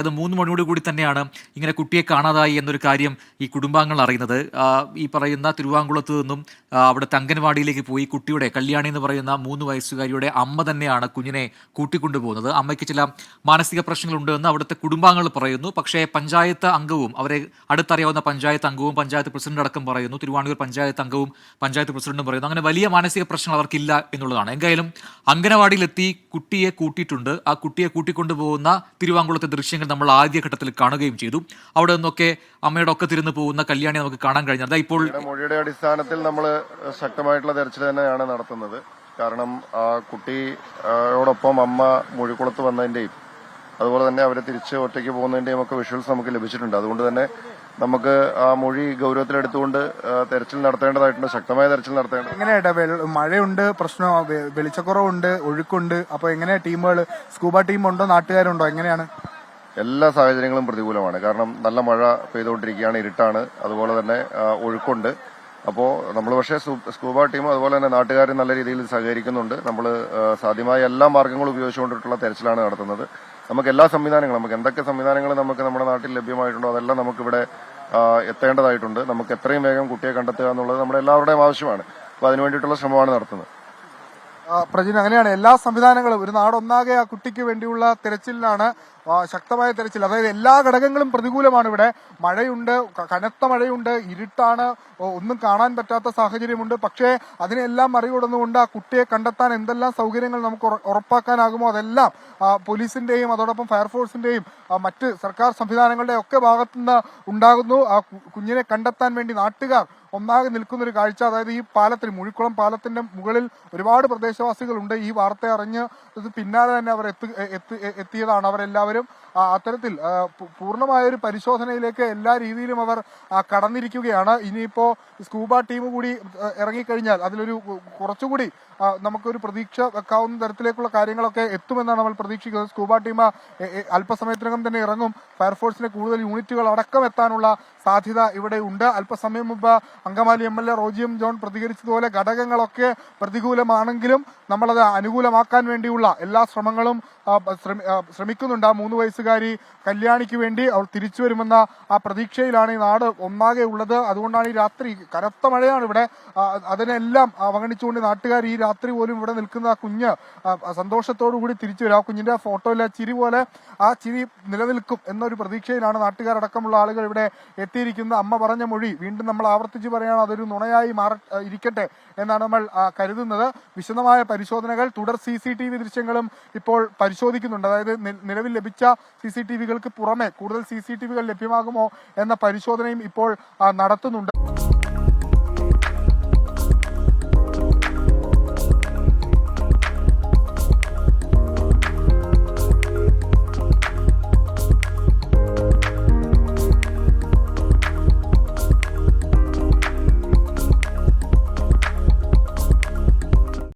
അത് 3 മണിയോട് കൂടി തന്നെയാണ് ഇങ്ങനെ കുട്ടിയെ കാണാതായി എന്നൊരു കാര്യം ഈ കുടുംബാംഗങ്ങൾ അറിയുന്നത്. ഈ പറയുന്ന തിരുവാങ്കുളത്ത് നിന്നും അവിടുത്തെ അംഗൻവാടിയിലേക്ക് പോയി കുട്ടിയുടെ കല്യാണി എന്ന് പറയുന്ന 3 വയസ്സുകാരിയുടെ അമ്മ തന്നെയാണ് കുഞ്ഞിനെ കൂട്ടിക്കൊണ്ടുപോകുന്നത്. അമ്മയ്ക്ക് ചില മാനസിക പ്രശ്നങ്ങളുണ്ട് എന്ന് അവിടുത്തെ കുടുംബാംഗങ്ങൾ പറയുന്നു. പക്ഷേ പഞ്ചായത്ത് അംഗവും അവരെ അടുത്തറിയാവുന്ന പഞ്ചായത്ത് അംഗവും പഞ്ചായത്ത് പ്രസിഡന്റ് അടക്കം പറയുന്നു, തിരുവാണൂർ പഞ്ചായത്ത് അംഗവും പഞ്ചായത്ത് പ്രസിഡന്റും പറയുന്നു അങ്ങനെ വലിയ മാനസിക പ്രശ്നങ്ങൾ അവർക്കില്ല എന്നുള്ളതാണ്. എന്തായാലും അംഗനവാടിയിലെത്തി കുട്ടിയെ കൂട്ടിയിട്ടുണ്ട്. ആ കുട്ടിയെ കൂട്ടിക്കൊണ്ടുപോകുന്ന തിരുവാങ്കുളത്തെ ദൃശ്യങ്ങൾ നമ്മൾ ആദ്യഘട്ടത്തിൽ കാണുകയും ചെയ്തു. അവിടെ നിന്നൊക്കെ അമ്മയുടെ ഒക്കെ തിരുന്നു പോകുന്ന കല്യാണി നമുക്ക് കാണാൻ കഴിഞ്ഞത്. ഇപ്പോൾ മൊഴിയുടെ അടിസ്ഥാനത്തിൽ നമ്മൾ ശക്തമായിട്ടുള്ള തെരച്ചിൽ തന്നെയാണ് നടത്തുന്നത്. കാരണം ആ കുട്ടിയോടൊപ്പം അമ്മ മൊഴിക്കുളത്ത് വന്നതിന്റെയും അതുപോലെ തന്നെ അവരെ തിരിച്ച് ഒറ്റയ്ക്ക് പോകുന്നതിന്റെയും ഒക്കെ വിഷ്വൽസ് നമുക്ക് ലഭിച്ചിട്ടുണ്ട്. അതുകൊണ്ട് തന്നെ നമുക്ക് ആ മൊഴി ഗൗരവത്തിലെടുത്തുകൊണ്ട് തെരച്ചിൽ നടത്തേണ്ടതായിട്ടുണ്ട്, ശക്തമായ തെരച്ചിൽ നടത്തേണ്ടത്. എങ്ങനെയാ മഴയുണ്ട്, പ്രശ്നം വെളിച്ചക്കുറവുണ്ട്, ഒഴുക്കുണ്ട്, അപ്പൊ എങ്ങനെയാ ടീമുകൾ, സ്കൂബ ടീമുണ്ടോ നാട്ടുകാരുണ്ടോ, എങ്ങനെയാണ്? എല്ലാ സാഹചര്യങ്ങളും പ്രതികൂലമാണ്. കാരണം നല്ല മഴ പെയ്തുകൊണ്ടിരിക്കുകയാണ്, ഇരുട്ടാണ്, അതുപോലെ തന്നെ ഒഴുക്കുണ്ട്. അപ്പോൾ നമ്മൾ പക്ഷേ സ്കൂബ ടീമും അതുപോലെ തന്നെ നാട്ടുകാരും നല്ല രീതിയിൽ സഹകരിക്കുന്നുണ്ട്. നമ്മൾ സാധ്യമായ എല്ലാ മാർഗ്ഗങ്ങളും ഉപയോഗിച്ചുകൊണ്ടിട്ടുള്ള തെരച്ചിലാണ് നടത്തുന്നത്. നമുക്ക് എല്ലാ സംവിധാനങ്ങളും, നമുക്ക് എന്തൊക്കെ സംവിധാനങ്ങൾ നമുക്ക് നമ്മുടെ നാട്ടിൽ ലഭ്യമായിട്ടുണ്ടോ അതെല്ലാം നമുക്കിവിടെ എത്തേണ്ടതായിട്ടുണ്ട്. നമുക്ക് എത്രയും വേഗം കുട്ടിയെ കണ്ടെത്തുക എന്നുള്ളത് നമ്മുടെ എല്ലാവരുടെയും ആവശ്യമാണ്. അപ്പോൾ അതിനുവേണ്ടിയിട്ടുള്ള ശ്രമമാണ് നടത്തുന്നത്. പ്രജിൻ, അങ്ങനെയാണ് എല്ലാ സംവിധാനങ്ങളും ഒരു നാടൊന്നാകെ ആ കുട്ടിക്ക് വേണ്ടിയുള്ള തെരച്ചിലിനാണ്, ശക്തമായ തെരച്ചിൽ. അതായത് എല്ലാ ഘടകങ്ങളും പ്രതികൂലമാണ്. ഇവിടെ മഴയുണ്ട്, കനത്ത മഴയുണ്ട്, ഇരുട്ടാണ്, ഒന്നും കാണാൻ പറ്റാത്ത സാഹചര്യമുണ്ട്. പക്ഷേ അതിനെല്ലാം മറികടന്നുകൊണ്ട് ആ കുട്ടിയെ കണ്ടെത്താൻ എന്തെല്ലാം സൗകര്യങ്ങൾ നമുക്ക് ഉറപ്പാക്കാനാകുമോ അതെല്ലാം പോലീസിന്റെയും അതോടൊപ്പം ഫയർഫോഴ്സിന്റെയും മറ്റ് സർക്കാർ സംവിധാനങ്ങളുടെ ഒക്കെ ഭാഗത്തുനിന്ന് ഉണ്ടാകുന്നു. ആ കുഞ്ഞിനെ കണ്ടെത്താൻ വേണ്ടി നാട്ടുകാർ ഒന്നാകെ നിൽക്കുന്ന ഒരു കാഴ്ച. അതായത് ഈ പാലത്തിന്, മുഴിക്കുളം പാലത്തിന്റെ മുകളിൽ ഒരുപാട് പ്രദേശവാസികളുണ്ട്. ഈ വാർത്ത അറിഞ്ഞ് പിന്നാലെ തന്നെ അവർ എത്തിയതാണ് അവരെല്ലാവരും. അത്തരത്തിൽ പൂർണ്ണമായൊരു പരിശോധനയിലേക്ക് എല്ലാ രീതിയിലും അവർ കടന്നിരിക്കുകയാണ്. ഇനിയിപ്പോ സ്കൂബ ടീം കൂടി ഇറങ്ങിക്കഴിഞ്ഞാൽ അതിലൊരു കുറച്ചുകൂടി നമുക്കൊരു പ്രതീക്ഷ വെക്കാവുന്ന തരത്തിലേക്കുള്ള കാര്യങ്ങളൊക്കെ എത്തുമെന്നാണ് നമ്മൾ പ്രതീക്ഷിക്കുന്നത്. സ്കൂബ ടീം അല്പസമയത്തിനകം തന്നെ ഇറങ്ങും. ഫയർഫോഴ്സിന്റെ കൂടുതൽ യൂണിറ്റുകൾ അടക്കം എത്താനുള്ള സാധ്യത ഇവിടെ ഉണ്ട്. അല്പസമയം മുമ്പ് അങ്കമാലി MLA റോജി എം ജോൺ പ്രതികരിച്ചതുപോലെ ഘടകങ്ങളൊക്കെ പ്രതികൂലമാണെങ്കിലും നമ്മളത് അനുകൂലമാക്കാൻ വേണ്ടിയുള്ള എല്ലാ ശ്രമങ്ങളും ശ്രമിക്കുന്നുണ്ട്. ആ 3 വയസ്സുകാരി കല്യാണിക്ക് വേണ്ടി അവർ തിരിച്ചു വരുമെന്ന ആ പ്രതീക്ഷയിലാണ് ഈ നാട് ഒന്നാകെ ഉള്ളത്. അതുകൊണ്ടാണ് ഈ രാത്രി, കനത്ത മഴയാണ് ഇവിടെ, അതിനെല്ലാം അവഗണിച്ചുകൊണ്ട് നാട്ടുകാർ ഈ രാത്രി പോലും ഇവിടെ നിൽക്കുന്ന ആ കുഞ്ഞ് സന്തോഷത്തോടു കൂടി തിരിച്ചു വരും. ആ കുഞ്ഞിന്റെ ഫോട്ടോയിലെ ചിരി പോലെ ആ ചിരി നിലനിൽക്കും എന്നൊരു പ്രതീക്ഷയിലാണ് നാട്ടുകാരടക്കമുള്ള ആളുകൾ ഇവിടെ എത്തിയിരിക്കുന്നത്. അമ്മ പറഞ്ഞ മൊഴി വീണ്ടും നമ്മൾ ആവർത്തിച്ച് പറയുകയാണ്, അതൊരു നുണയായി ഇരിക്കട്ടെ എന്നാണ് നമ്മൾ കരുതുന്നത്. വിശദമായ പരിശോധനകൾ, തുടർ CCTV ദൃശ്യങ്ങളും ഇപ്പോൾ പരിശോധിക്കുന്നുണ്ട്. അതായത് നിലവിൽ ലഭിച്ച CCTVകൾക്ക് പുറമെ കൂടുതൽ CCTVകൾ ലഭ്യമാകുമോ എന്ന പരിശോധനയും ഇപ്പോൾ നടത്തുന്നുണ്ട്.